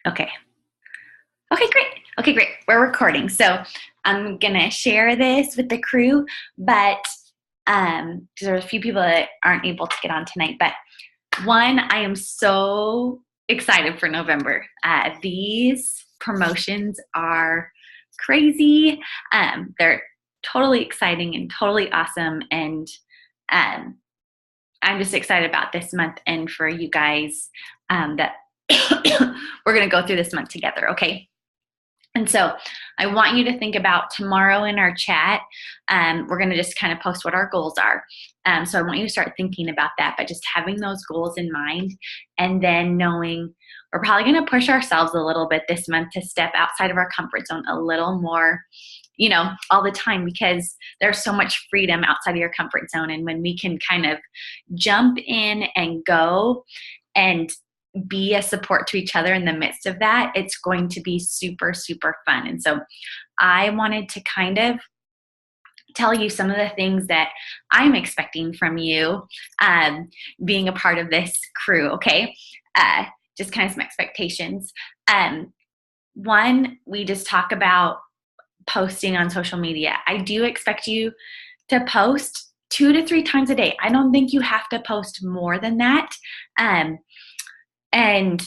Okay. Okay, great. Okay, great. We're recording. So I'm going to share this with the crew, but because there are a few people that aren't able to get on tonight. But one, I am so excited for November. These promotions are crazy. They're totally exciting and totally awesome. And um, I'm just excited about this month and for you guys that we're going to go through this month together, okay? And so I want you to think about tomorrow in our chat. We're going to just kind of post what our goals are. So I want you to start thinking about that, but just having those goals in mind and then knowing we're probably going to push ourselves a little bit this month to step outside of our comfort zone a little more, all the time, because there's so much freedom outside of your comfort zone. And when we can kind of jump in and go and be a support to each other in the midst of that, it's going to be super, super fun. And so I wanted to kind of tell you some of the things that I'm expecting from you being a part of this crew, okay? Just kind of some expectations. One, we just talk about posting on social media. I do expect you to post 2 to 3 times a day. I don't think you have to post more than that. And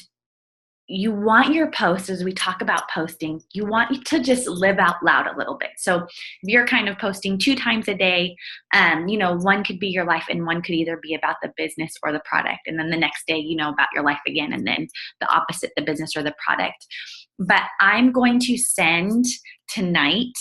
you want your posts, as we talk about posting, you want to just live out loud a little bit. So if you're kind of posting 2 times a day, one could be your life and one could either be about the business or the product. And then the next day, about your life again. And then the opposite, the business or the product. But I'm going to send tonight,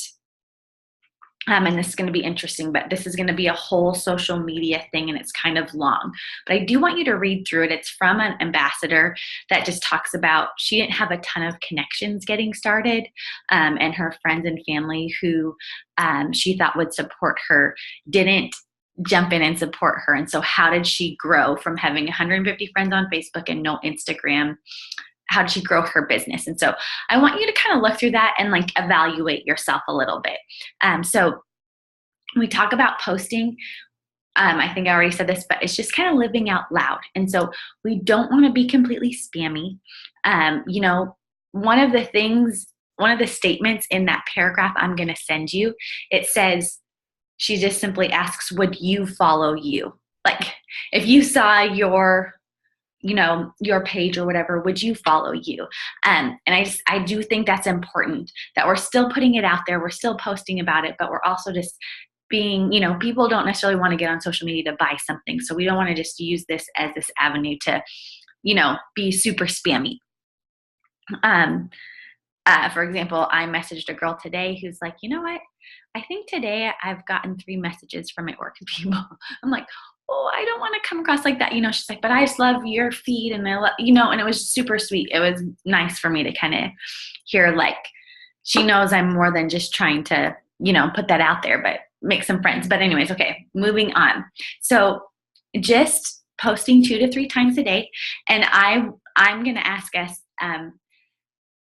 and this is going to be interesting, but this is going to be a whole social media thing and it's kind of long. But I do want you to read through it. It's from an ambassador that just talks about she didn't have a ton of connections getting started, and her friends and family who she thought would support her didn't jump in and support her. And so how did she grow from having 150 friends on Facebook and no Instagram? How did she grow her business? And so I want you to kind of look through that and evaluate yourself a little bit. So when we talk about posting, I think I already said this, but it's just kind of living out loud. And so we don't want to be completely spammy. One of the statements in that paragraph I'm going to send you, it says, she just simply asks, would you follow you? Like if you saw your page or whatever, would you follow you? And I do think that's important that we're still putting it out there. We're still posting about it, but we're also just being, people don't necessarily want to get on social media to buy something. So we don't want to just use this as this avenue to, be super spammy. For example, I messaged a girl today who's like, you know what? I think today I've gotten 3 messages from my work people. I'm like, oh, I don't want to come across like that. She's like, but I just love your feed. And I love, and it was super sweet. It was nice for me to kind of hear, she knows I'm more than just trying to, put that out there, but make some friends. But anyways, okay, moving on. So just posting 2 to 3 times a day. And I'm going to ask us,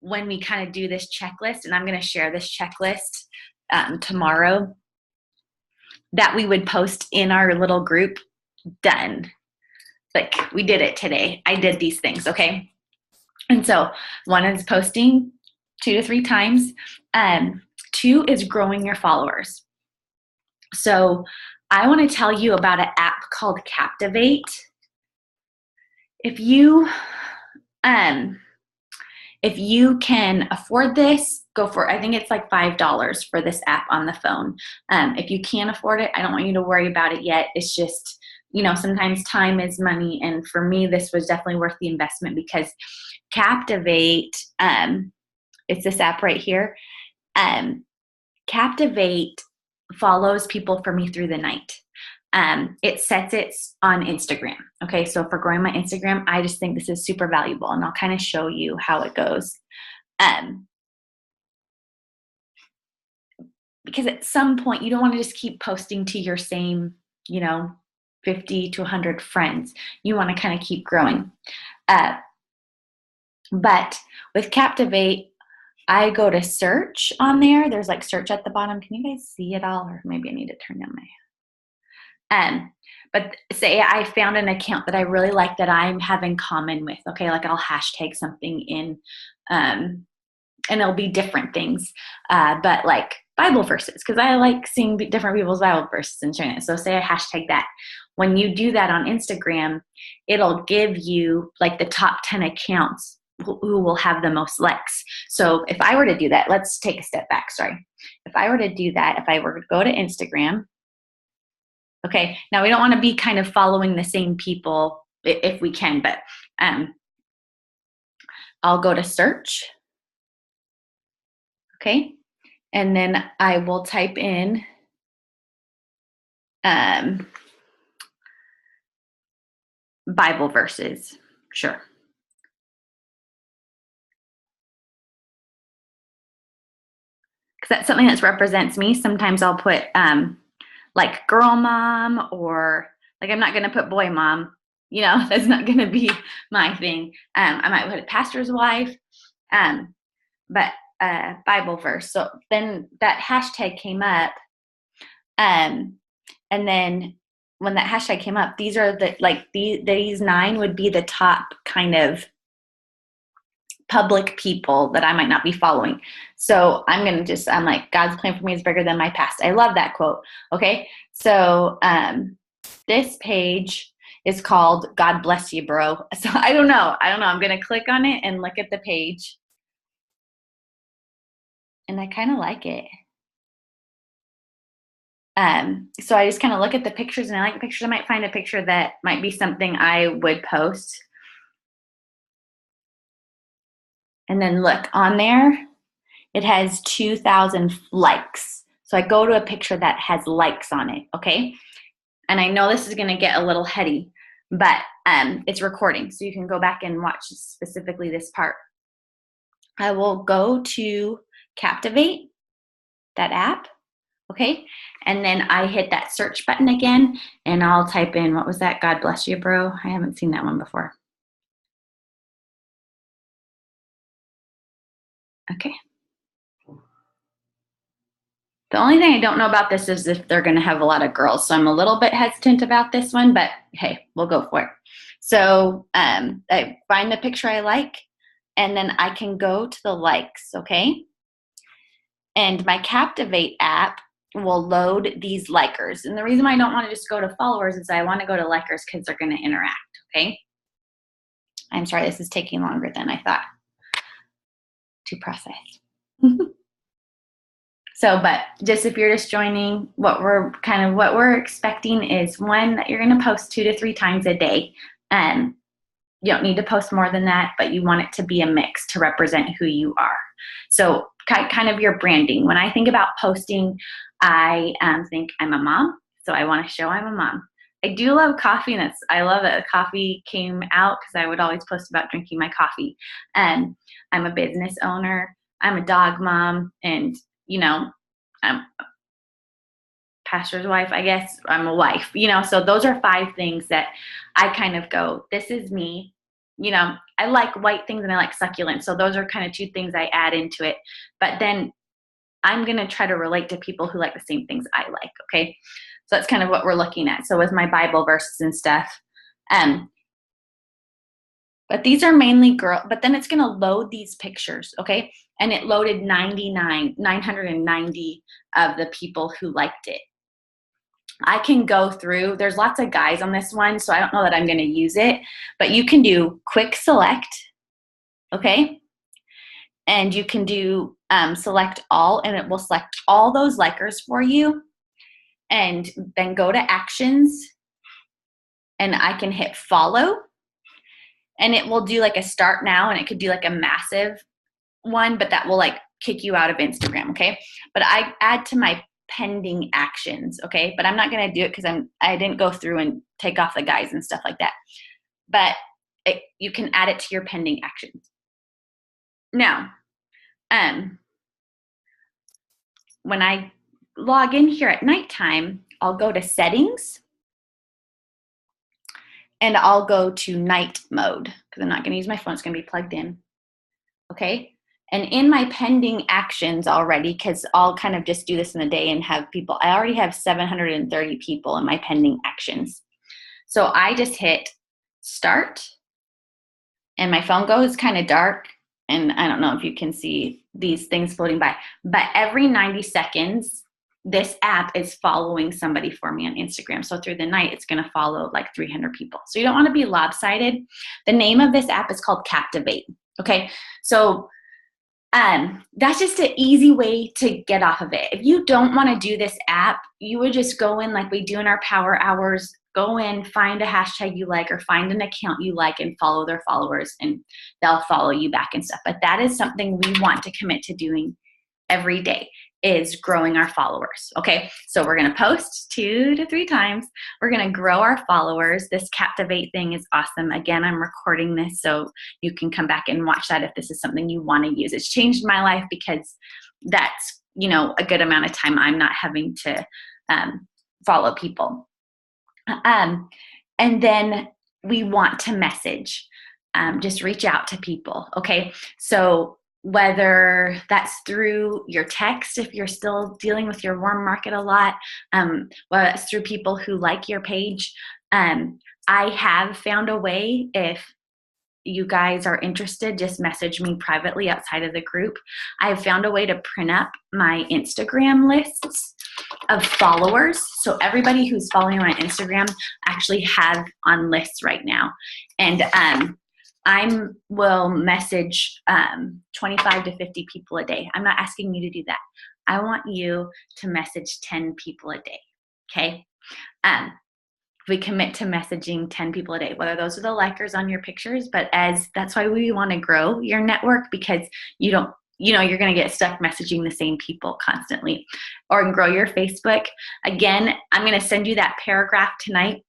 when we kind of do this checklist, and I'm going to share this checklist tomorrow, that we would post in our little group, done. We did it today. I did these things, okay? And so 1 is posting 2 to 3 times. 2 is growing your followers. So I want to tell you about an app called Captivate. If you can afford this, go for it. I think it's $5 for this app on the phone. If you can't afford it, I don't want you to worry about it yet. It's just, sometimes time is money. And for me, this was definitely worth the investment because Captivate, it's this app right here. Captivate follows people for me through the night. It sets it on Instagram. Okay, so for growing my Instagram, I just think this is super valuable, and I'll kind of show you how it goes. Because at some point, you don't want to just keep posting to your same, 50 to 100 friends. You want to kind of keep growing. But with Captivate, I go to search on there. There's search at the bottom. Can you guys see it all? Or maybe I need to turn down my But say I found an account that I really like that I have in common with, okay, like I'll hashtag something in, and it'll be different things, but like Bible verses, because I like seeing different people's Bible verses and sharing it. So say I hashtag that. When you do that on Instagram, it'll give you like the top 10 accounts who will have the most likes. So if I were to do that, let's take a step back, sorry. If I were to do that, if I were to go to Instagram, okay, now we don't want to be kind of following the same people if we can, but I'll go to search, okay, and then I will type in Bible verses, sure. Because that's something that represents me. Sometimes I'll put like girl mom, or like I'm not going to put boy mom. You know, that's not going to be my thing. I might put a pastor's wife, but Bible verse. So then that hashtag came up, and then when that hashtag came up, these are these 9 would be the top kind of public people that I might not be following. So I'm like, God's plan for me is bigger than my past. I love that quote. Okay. So this page is called God Bless You, Bro. So I don't know. I'm going to click on it and look at the page. And I kind of like it. So I just kind of look at the pictures, and I like the pictures. I might find a picture that might be something I would post. And then look on there, it has 2,000 likes. So I go to a picture that has likes on it, okay? And I know this is gonna get a little heady, but it's recording, so you can go back and watch specifically this part. I will go to Captivate, that app, okay? And then I hit that search button again, and I'll type in, what was that? God Bless You, Bro. I haven't seen that one before. Okay. The only thing I don't know about this is if they're going to have a lot of girls. So I'm a little bit hesitant about this one, but hey, we'll go for it. So I find the picture I like, and then I can go to the likes, okay? And my Captivate app will load these likers. And the reason why I don't want to just go to followers is I want to go to likers because they're going to interact, okay? I'm sorry, this is taking longer than I thought to process. So, but just if you're just joining, what we're expecting is one, that you're going to post 2 to 3 times a day. You don't need to post more than that, but you want it to be a mix to represent who you are. So kind of your branding. When I think about posting, I think I'm a mom. So I want to show I'm a mom. I do love coffee, and I love that coffee came out because I would always post about drinking my coffee. And I'm a business owner. I'm a dog mom, and I'm a pastor's wife, I guess. I'm a wife, so those are 5 things that I kind of go, this is me. I like white things and I like succulents. So those are kind of 2 things I add into it. But then I'm going to try to relate to people who like the same things I like. Okay. So that's kind of what we're looking at. So with my Bible verses and stuff, but these are mainly girl, but then it's going to load these pictures, okay? And it loaded 990 of the people who liked it. I can go through, there's lots of guys on this one, so I don't know that I'm going to use it, but you can do quick select, okay? And you can do select all, and it will select all those likers for you. And then go to actions, and I can hit follow. And it will do like a start now, and it could do like a massive one, but that will like kick you out of Instagram, okay? But I add to my pending actions, okay? But I'm not going to do it because I didn't go through and take off the guys and stuff like that. But you can add it to your pending actions. Now, when I log in here at nighttime, I'll go to settings, and I'll go to night mode because I'm not going to use my phone. It's going to be plugged in. Okay. And in my pending actions already, because I'll kind of just do this in the day and have people, I already have 730 people in my pending actions. So I just hit start, and my phone goes kind of dark. And I don't know if you can see these things floating by, but every 90 seconds, this app is following somebody for me on Instagram. So through the night, it's going to follow like 300 people. So you don't want to be lopsided. The name of this app is called Captivate. Okay. So that's just an easy way to get off of it. If you don't want to do this app, you would just go in like we do in our power hours, go in, find a hashtag you like, or find an account you like and follow their followers, and they'll follow you back and stuff. But that is something we want to commit to doing every day, is growing our followers. Okay, so we're going to post 2 to 3 times. We're going to grow our followers. This Captivate thing is awesome. Again, I'm recording this so you can come back and watch that if this is something you want to use. It's changed my life because that's, a good amount of time I'm not having to follow people. And then we want to message, just reach out to people. Okay, so whether that's through your text, if you're still dealing with your warm market a lot, whether it's through people who like your page. I have found a way, if you guys are interested, just message me privately outside of the group. I have found a way to print up my Instagram lists of followers. So everybody who's following my Instagram actually have on lists right now. And I will message 25 to 50 people a day. I'm not asking you to do that. I want you to message 10 people a day. Okay. We commit to messaging 10 people a day, whether those are the likers on your pictures, but that's why we want to grow your network, because you're going to get stuck messaging the same people constantly. Or grow your Facebook. Again, I'm going to send you that paragraph tonight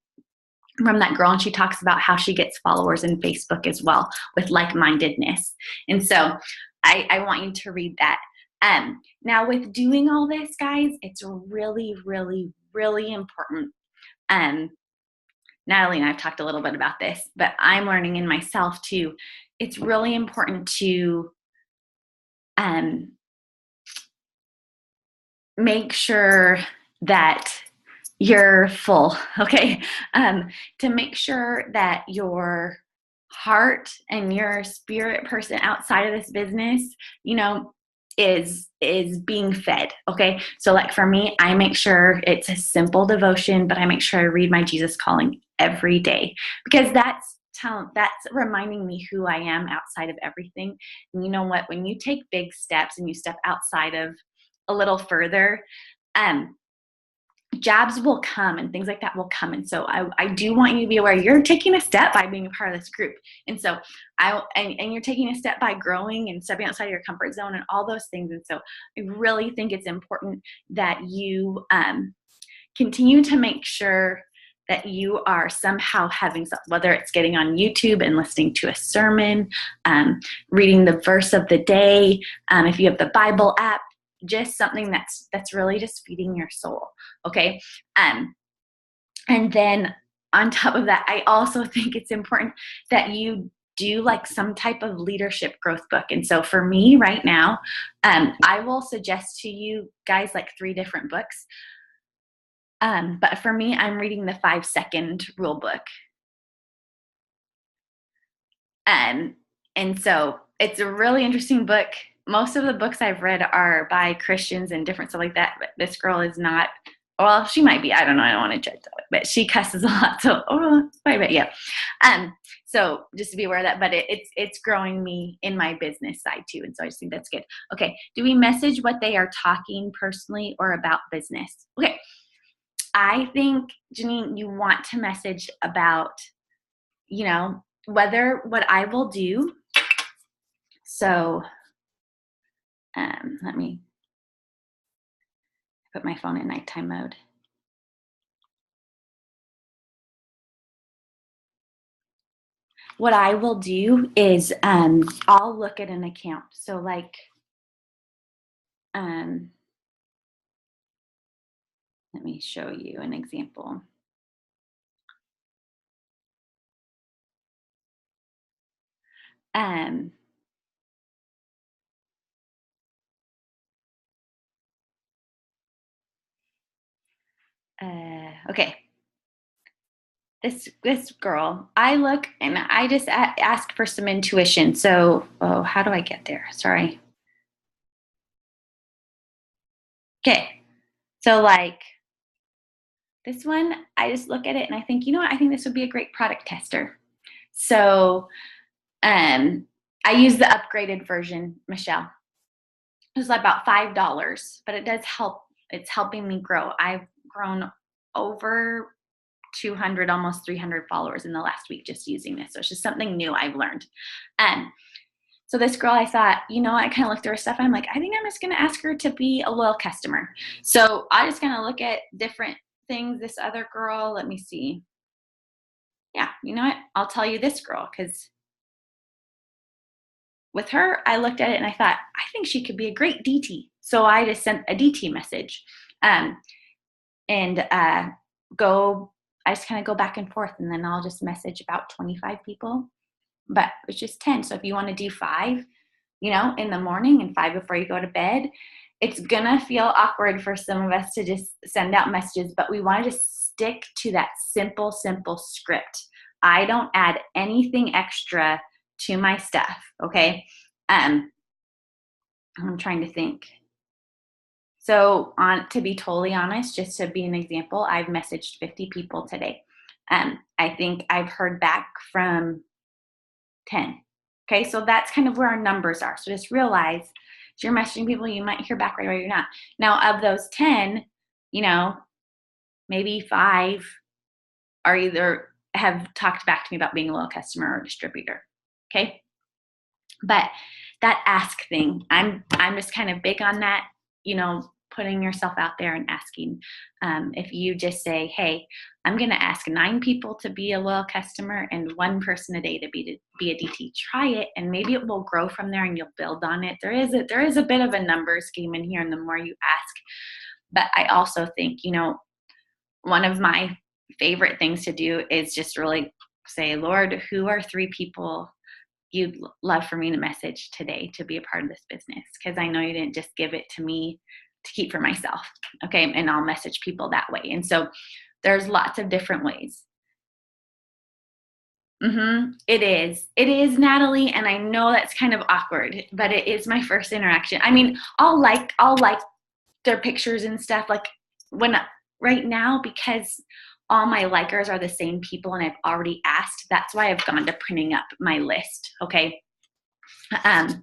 from that girl, and she talks about how she gets followers in Facebook as well with like-mindedness. And so I want you to read that. Now with doing all this, guys, it's really, really, really important. Natalie and I've talked a little bit about this, but I'm learning in myself too. It's really important to make sure that you're full, okay? To make sure that your heart and your spirit person outside of this business, is being fed. Okay, so like for me, I make sure it's a simple devotion, but I make sure I read my Jesus Calling every day, because that's reminding me who I am outside of everything. And you know what, when you take big steps and you step outside of a little further, jobs will come and things like that will come. And so I do want you to be aware you're taking a step by being a part of this group. And so and you're taking a step by growing and stepping outside of your comfort zone and all those things. And so I really think it's important that you continue to make sure that you are somehow having some, whether it's getting on YouTube and listening to a sermon, reading the verse of the day, if you have the Bible app, just something that's really just feeding your soul. Okay. And then on top of that, I also think it's important that you do like some type of leadership growth book. And so for me right now, I will suggest to you guys like 3 different books. But for me, I'm reading the 5-second rule book. And so it's a really interesting book. Most of the books I've read are by Christians and different stuff like that. But this girl is not. Well, she might be. I don't know. I don't want to judge that, but she cusses a lot. So, quite a bit, yeah. So just to be aware of that. But it's growing me in my business side too, and so I just think that's good. Okay. Do we message what they are talking personally or about business? Okay. I think, Janine, you want to message about, whether what I will do. So let me put my phone in nighttime mode. What I will do is I'll look at an account. So like, let me show you an example. Okay. this girl, I look and I just ask for some intuition. So, oh, how do I get there? Sorry. Okay. So like this one, I just look at it and I think, you know what? I think this would be a great product tester. So, I use the upgraded version, Michelle. It was about $5, but it does help. It's helping me grow. I've grown over 200, almost 300 followers in the last week just using this. So it's just something new I've learned. Um, so this girl, I thought, you know, I kind of looked through her stuff. And I'm like, I think I'm just going to ask her to be a loyal customer. So I just kind of look at different things. This other girl, let me see. Yeah, you know what? I'll tell you this girl because with her, I looked at it and I thought, I think she could be a great DT. So I just sent a DT message. Um, and go I just kind of go back and forth, and then I'll just message about 25 people, but it's just 10. So if you want to do 5, you know, in the morning and 5 before you go to bed, it's gonna feel awkward for some of us to just send out messages, but we want to just stick to that simple script. I don't add anything extra to my stuff. Okay. um I'm trying to think. So, on to be totally honest, just to be an example, I've messaged 50 people today. I think I've heard back from 10. Okay, so that's kind of where our numbers are. So just realize if you're messaging people, you might hear back right away, you're not. Now, of those 10, you know, maybe 5 are either have talked back to me about being a loyal customer or distributor. Okay, but that ask thing, I'm just kind of big on that, you know, putting yourself out there and asking. If you just say, hey, I'm going to ask 9 people to be a loyal customer and 1 person a day to be a DT, try it, and maybe it will grow from there and you'll build on it. There is a bit of a numbers game in here, and the more you ask. But I also think, you know, one of my favorite things to do is just really say, Lord, who are 3 people you'd love for me to message today to be a part of this business? Because I know you didn't just give it to me to keep for myself. Okay. And I'll message people that way. And so there's lots of different ways. It is. It is, Natalie. And I know that's kind of awkward, but it is my first interaction. I mean, I'll like their pictures and stuff. Like when right now, because all my likers are the same people and I've already asked, that's why I've gone to printing up my list. Okay. Um,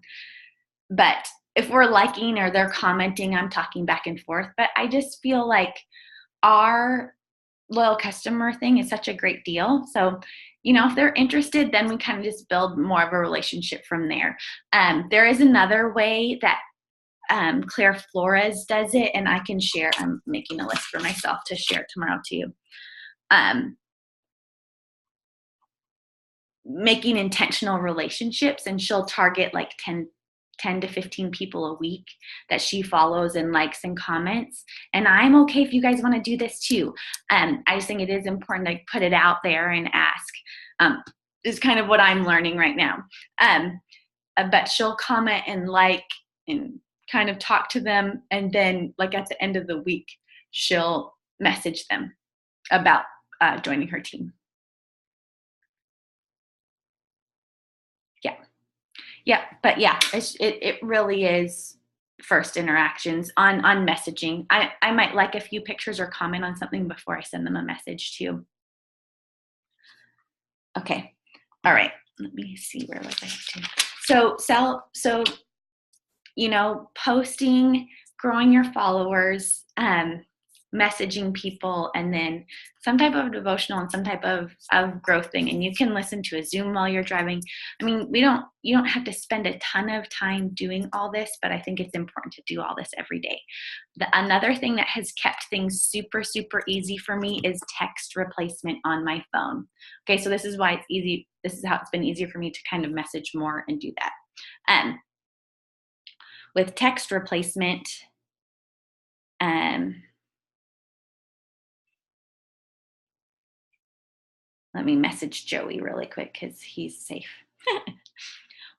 but if we're liking or they're commenting, I'm talking back and forth. But I just feel like our loyal customer thing is such a great deal. So, you know, if they're interested, then we kind of just build more of a relationship from there. There is another way that Claire Flores does it, and I can share. I'm making a list for myself to share tomorrow too. Making intentional relationships, and she'll target like 10 to 15 people a week that she follows and likes and comments. And I'm okay if you guys want to do this too. I just think it is important to put it out there and ask. Is kind of what I'm learning right now. But she'll comment and like and kind of talk to them, and then like at the end of the week, she'll message them about joining her team. Yeah. Yeah, but yeah, it really is first interactions on messaging. I might like a few pictures or comment on something before I send them a message too. Okay. All right. Let me see, where was I to? So you know, posting, growing your followers, messaging people, and then some type of devotional and some type of growth thing. And you can listen to a Zoom while you're driving. I mean, you don't have to spend a ton of time doing all this, but I think it's important to do all this every day. Another thing that has kept things super easy for me is text replacement on my phone. Okay, so this is why it's easy. This is how it's been easier for me to kind of message more and do that. With text replacement, let me message Joey really quick because he's safe.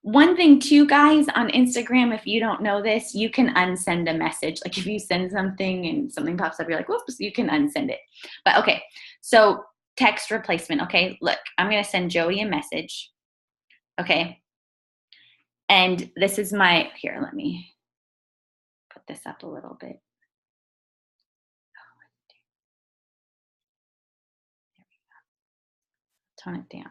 One thing too, guys, on Instagram, if you don't know this, you can unsend a message. Like if you send something and something pops up, you're like, whoops, you can unsend it. But okay, so text replacement. Okay, look, I'm going to send Joey a message. Okay. And this is my, here, let me put this up a little bit. Tone it down.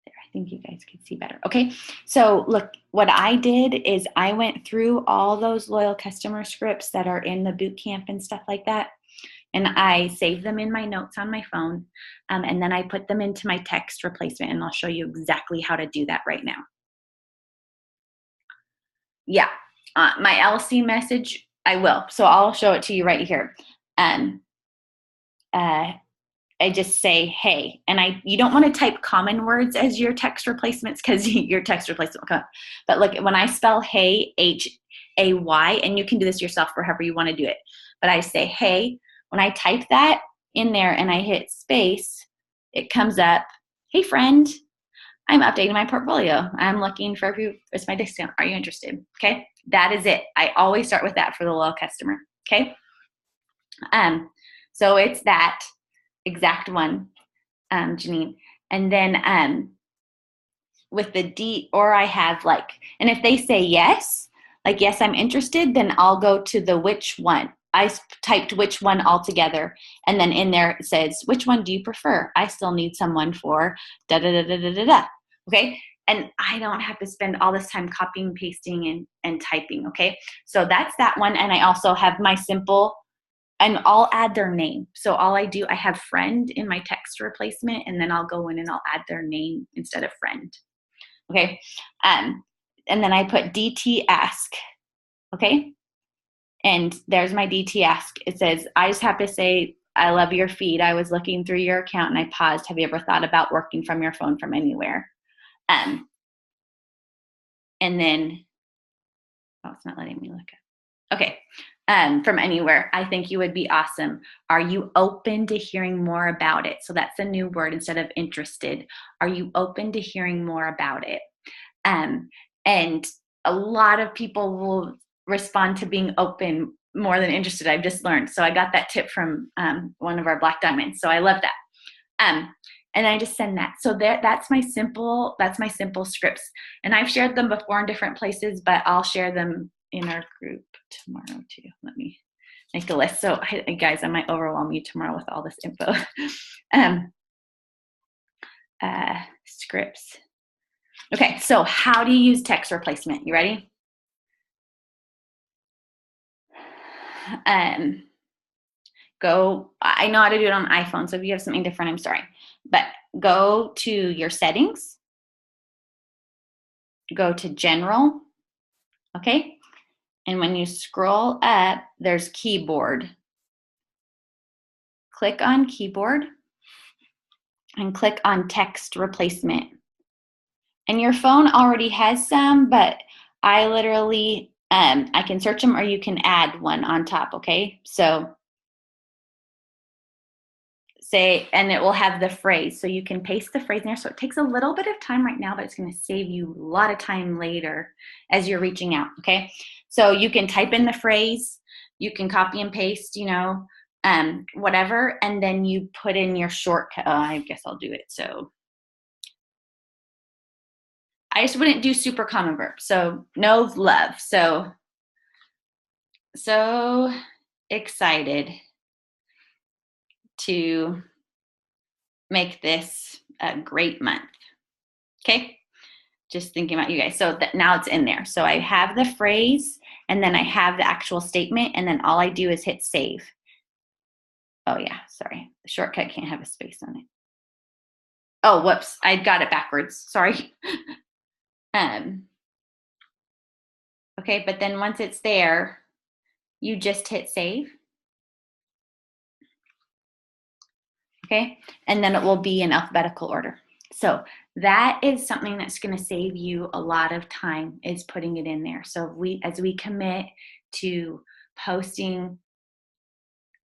There, I think you guys can see better. Okay, so look, what I did is I went through all those loyal customer scripts that are in the boot camp and stuff like that, and I saved them in my notes on my phone, and then I put them into my text replacement, and I'll show you exactly how to do that right now. Yeah, my LC message, I will. So I'll show it to you right here. I just say, hey, and you don't want to type common words as your text replacements because your text replacement will come up. But look, when I spell hey, H-A-Y, and you can do this yourself for however you want to do it. But I say, hey, when I type that in there and I hit space, it comes up, hey friend, I'm updating my portfolio. I'm looking for it's my discount. Are you interested? Okay, that is it. I always start with that for the loyal customer. Okay, so it's that exact one, Janine. And then with the D, or I have like, and if they say yes, like yes, I'm interested, then I'll go to the which one. I typed which one altogether, and then in there it says, which one do you prefer? I still need someone for da da da da da da da. Okay, and I don't have to spend all this time copying, pasting, and typing. Okay, so that's that one, and I also have my simple. And I'll add their name. So all I do, I have friend in my text replacement, and then I'll go in and I'll add their name instead of friend. Okay. And then I put DT ask. Okay. And there's my DT ask. It says, I just have to say, I love your feed. I was looking through your account and I paused. Have you ever thought about working from your phone from anywhere? And then, oh, it's not letting me look at. Okay. From anywhere. I think you would be awesome. Are you open to hearing more about it? So that's a new word instead of interested. Are you open to hearing more about it? And a lot of people will respond to being open more than interested. I've just learned. So I got that tip from one of our Black Diamonds. So I love that. And I just send that. So that's my simple scripts. And I've shared them before in different places, but I'll share them in our group tomorrow too. Let me make a list. So guys, I might overwhelm you tomorrow with all this info. Scripts. Okay, so how do you use text replacement? You ready? Go, I know how to do it on iPhone, so if you have something different, I'm sorry. But go to your settings, go to general, okay? And when you scroll up, there's keyboard. Click on keyboard and click on text replacement. And your phone already has some, but I literally, I can search them or you can add one on top, okay? So say, and it will have the phrase. So you can paste the phrase in there. So it takes a little bit of time right now, but it's gonna save you a lot of time later as you're reaching out, okay? So you can type in the phrase, you can copy and paste, you know, whatever, and then you put in your shortcut. I guess I'll do it. So I just wouldn't do super common verbs. So no love. So excited to make this a great month. Okay. Just thinking about you guys. So that now it's in there. So I have the phrase and then I have the actual statement and then all I do is hit save. Oh yeah, sorry. The shortcut can't have a space on it. Oh, whoops. I got it backwards. Sorry. Okay, but then once it's there, you just hit save. Okay, and then it will be in alphabetical order. So that is something that's going to save you a lot of time, is putting it in there. So as we commit to posting,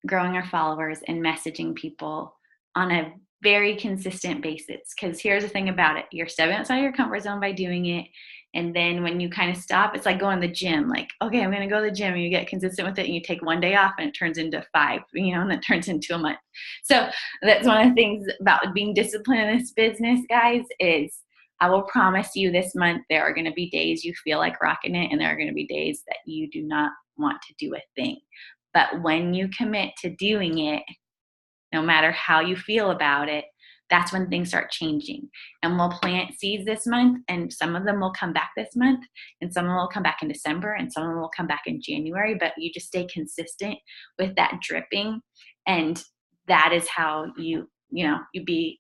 growing our followers, and messaging people on a very consistent basis, because here's the thing about it, you're stepping outside your comfort zone by doing it. And then when you kind of stop, it's like going to the gym. Like, okay, I'm going to go to the gym. And you get consistent with it and you take one day off and it turns into 5, and that turns into a month. So that's one of the things about being disciplined in this business, guys, is I will promise you this month there are going to be days you feel like rocking it and there are going to be days that you do not want to do a thing. But when you commit to doing it, no matter how you feel about it, that's when things start changing. And we'll plant seeds this month, and some of them will come back this month, and some of them will come back in December, and some of them will come back in January. But you just stay consistent with that dripping, and that is how you be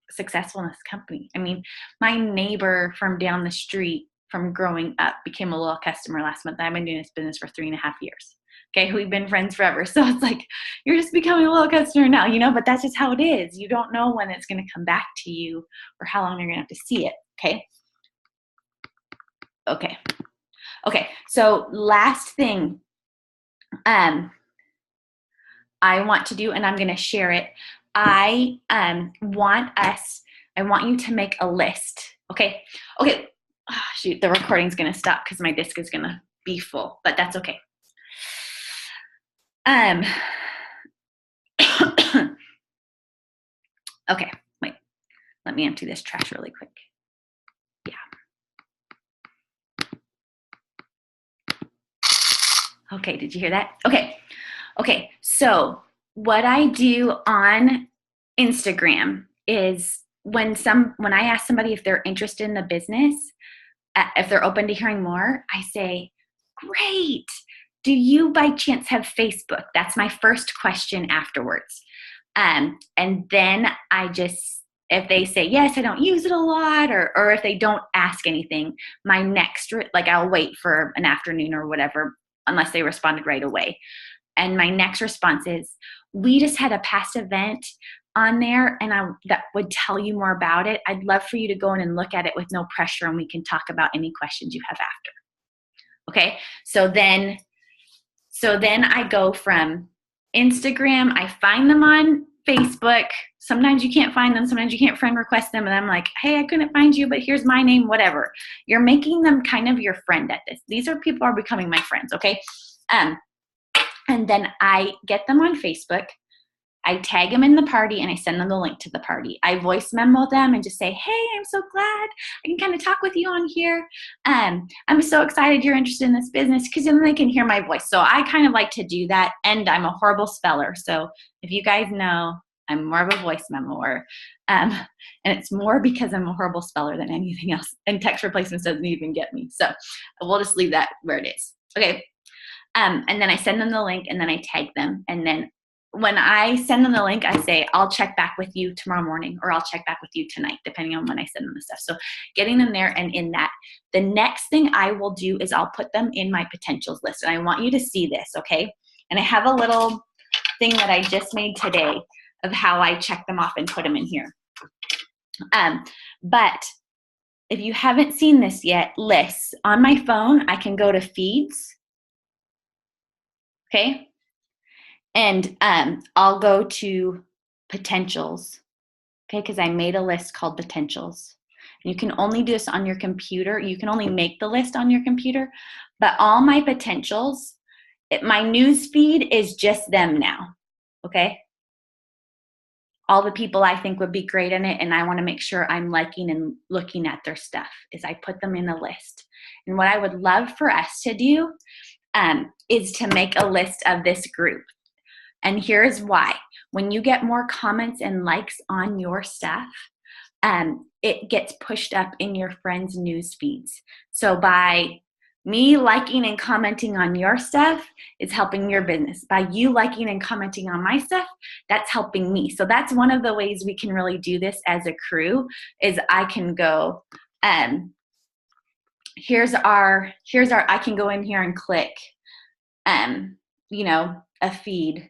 successful in this company. I mean, my neighbor from down the street from growing up became a loyal customer last month. I've been doing this business for 3.5 years. Okay, we've been friends forever. So it's like, you're just becoming a loyal customer now, but that's just how it is. You don't know when it's going to come back to you or how long you're going to have to see it. Okay. So last thing I want to do, and I'm going to share it. I want you to make a list. Okay. Oh, shoot, the recording's going to stop because my disk is going to be full, but that's okay. Okay, wait, let me empty this trash really quick. Yeah. Okay, did you hear that? Okay, so what I do on Instagram is when I ask somebody if they're interested in the business, if they're open to hearing more, I say, great. Do you by chance have Facebook? That's my first question afterwards. And then if they say, yes, I don't use it a lot, or if they don't ask anything, I'll wait for an afternoon or whatever, unless they responded right away. And my next response is, we just had a past event on there and that would tell you more about it. I'd love for you to go in and look at it with no pressure, and we can talk about any questions you have after. Okay, so then I go from Instagram, I find them on Facebook. Sometimes you can't find them, sometimes you can't friend request them, and I'm like, hey, I couldn't find you, but here's my name, whatever. You're making them kind of your friend at this. These are people who are becoming my friends, okay? And then I get them on Facebook. I tag them in the party and I send them the link to the party. I voice memo them and just say, hey, I'm so glad I can kind of talk with you on here. I'm so excited you're interested in this business, because then they can hear my voice. So I kind of like to do that, and I'm a horrible speller. So if you guys know, I'm more of a voice memoer. And it's more because I'm a horrible speller than anything else. And text replacements doesn't even get me. So we'll just leave that where it is. Okay. And then I send them the link and then I tag them. And then when I send them the link, I say, I'll check back with you tomorrow morning, or I'll check back with you tonight, depending on when I send them the stuff. So getting them there, and in that, the next thing I will do is I'll put them in my potentials list. And I want you to see this, okay? And I have a little thing that I just made today of how I check them off and put them in here. But if you haven't seen this yet, lists. On my phone, I can go to feeds, okay? And I'll go to potentials, okay, because I made a list called potentials. And you can only do this on your computer. You can only make the list on your computer. But all my potentials, my news feed is just them now, okay? All the people I think would be great in it, and I want to make sure I'm liking and looking at their stuff, is I put them in a list. And what I would love for us to do is to make a list of this group. And here's why. When you get more comments and likes on your stuff, it gets pushed up in your friends' news feeds. So by me liking and commenting on your stuff, it's helping your business. By you liking and commenting on my stuff, that's helping me. So that's one of the ways we can really do this as a crew, is I can go, I can go in here and click, a feed.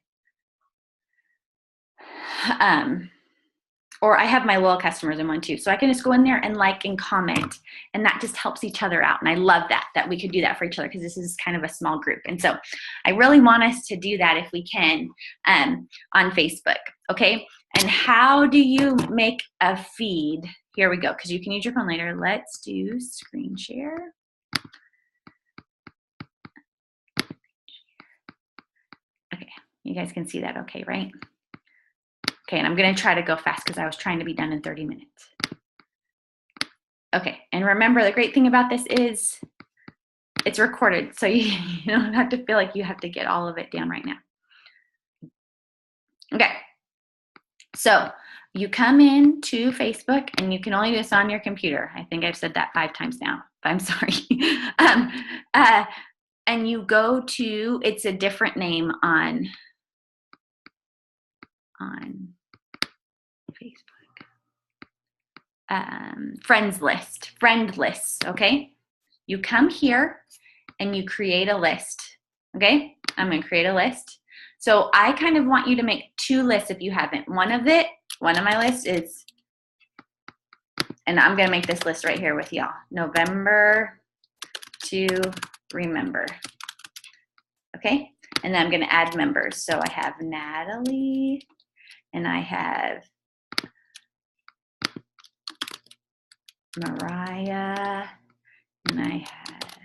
Or I have my loyal customers in one too. So I can just go in there and like and comment, and that just helps each other out. And I love that we could do that for each other, because this is kind of a small group. And so I really want us to do that if we can on Facebook, okay? And how do you make a feed? here we go, because you can use your phone later. Let's do screen share. Okay, you guys can see that okay, right? Okay, and I'm gonna try to go fast because I was trying to be done in 30 minutes. Okay, and remember the great thing about this is it's recorded, so you don't have to feel like you have to get all of it down right now. Okay, so you come in to Facebook, and you can only do this on your computer. I think I've said that 5 times now, but I'm sorry. And you go to, it's a different name on Facebook. Friends list, friend lists, okay? You come here and you create a list, okay? I'm gonna create a list. So I kind of want you to make 2 lists if you haven't. One of my lists is, and I'm gonna make this list right here with y'all. November to remember, okay? And then I'm gonna add members. So I have Natalie, and I have Mariah, and I have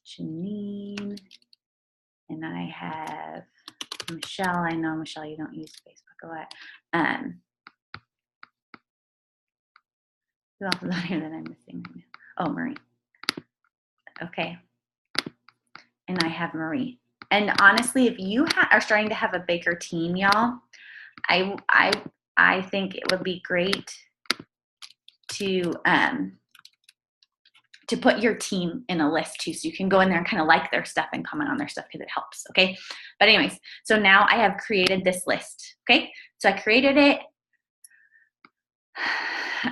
Janine, and I have Michelle. I know, Michelle, you don't use Facebook a lot. Who else is on here that I'm missing? Oh, Marie. Okay. And I have Marie. And honestly, if you are starting to have a bigger team, y'all, I think it would be great to put your team in a list too, so you can go in there and kind of like their stuff and comment on their stuff because it helps, okay? But anyways, so now I have created this list, okay? So I created it,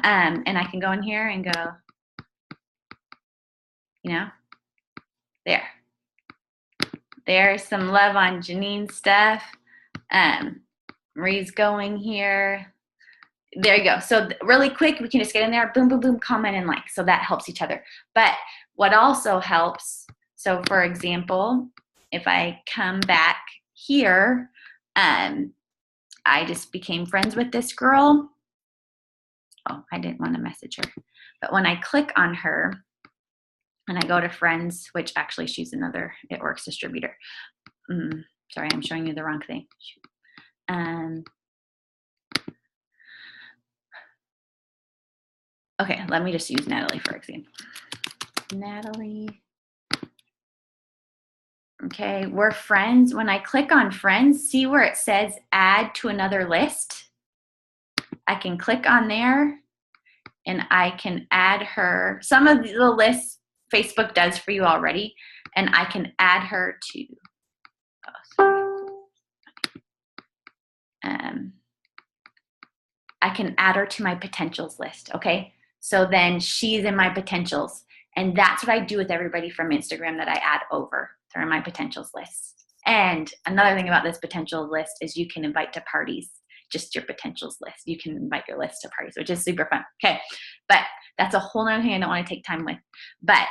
and I can go in here and go, you know, there. There's some love on Janine's stuff. Marie's going here. There you go. So really quick, we can just get in there, boom, boom, boom, comment and like. So that helps each other. But what also helps, so for example, if I come back here, I just became friends with this girl. Oh, I didn't want to message her. But when I click on her and I go to friends, which actually she's another It Works distributor. Sorry, I'm showing you the wrong thing. Okay, let me just use Natalie for example. Natalie. Okay, we're friends. When I click on friends, see where it says add to another list? I can click on there and I can add her. Some of the lists Facebook does for you already, and I can add her to, I can add her to my potentials list, okay? So then she's in my potentials. And that's what I do with everybody from Instagram that I add over. They're in my potentials list. And another thing about this potential list is you can invite to parties, just your potentials list. You can invite your list to parties, which is super fun. Okay, but that's a whole nother thing I don't want to take time with. But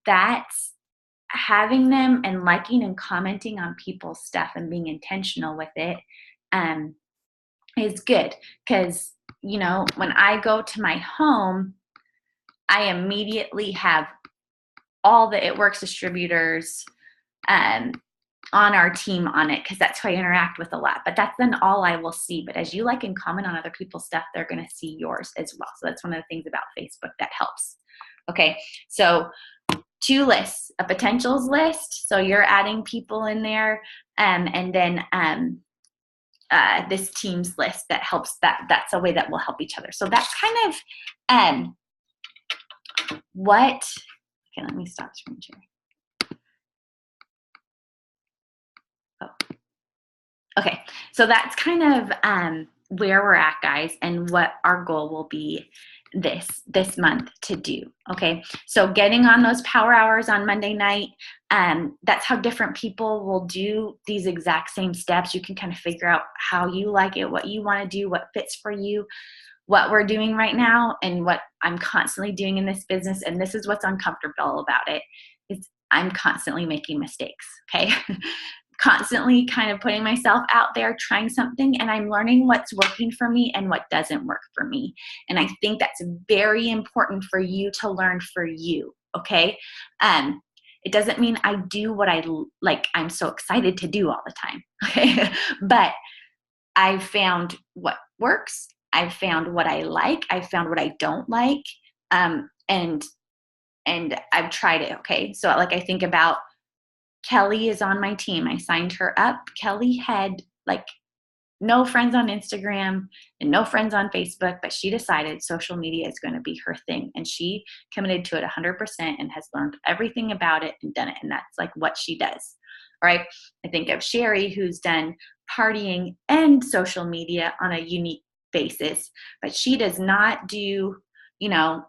that's having them and liking and commenting on people's stuff and being intentional with it is good. Because, you know, when I go to my home, I immediately have all the It Works distributors on our team on it, because that's who I interact with a lot. But that's then all I will see. But as you like and comment on other people's stuff, they're going to see yours as well. So that's one of the things about Facebook that helps. Okay, so 2 lists, a potentials list, so you're adding people in there, and then this teams list that helps, that's a way that will help each other. So that's kind of what, okay, let me stop screen share. Oh, okay, so that's kind of where we're at, guys, and what our goal will be this month to do. Okay, so getting on those power hours on Monday night, that's how different people will do these exact same steps. You can kind of figure out how you like it, what you want to do, what fits for you. What we're doing right now and what I'm constantly doing in this business, and this is what's uncomfortable about it, is I'm constantly making mistakes, okay? constantly kind of putting myself out there, trying something, and I'm learning what's working for me and what doesn't work for me. And I think that's very important for you to learn for you, okay? It doesn't mean I do what I'm so excited to do all the time, okay? But I've found what works. I've found what I like. I've found what I don't like. And I've tried it, okay? So like I think about Kelly is on my team. I signed her up. Kelly had like no friends on Instagram and no friends on Facebook, but she decided social media is going to be her thing. And she committed to it 100% and has learned everything about it and done it. And that's like what she does. All right. I think of Sherry, who's done partying and social media on a unique basis, but she does not do, you know,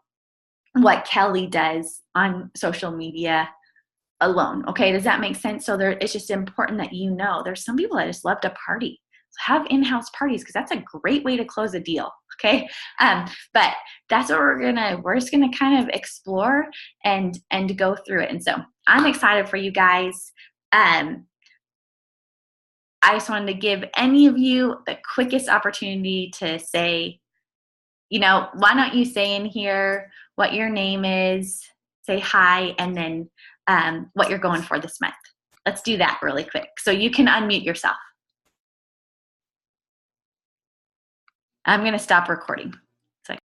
what Kelly does on social media alone. Okay, does that make sense? So it's just important that you know there's some people that just love to party. So have in-house parties because that's a great way to close a deal. Okay, but that's what we're just gonna kind of explore and go through it. And so I'm excited for you guys. I just wanted to give any of you the quickest opportunity to say, why don't you say in here what your name is, say hi, and then what you're going for this month. Let's do that really quick. So you can unmute yourself. I'm going to stop recording.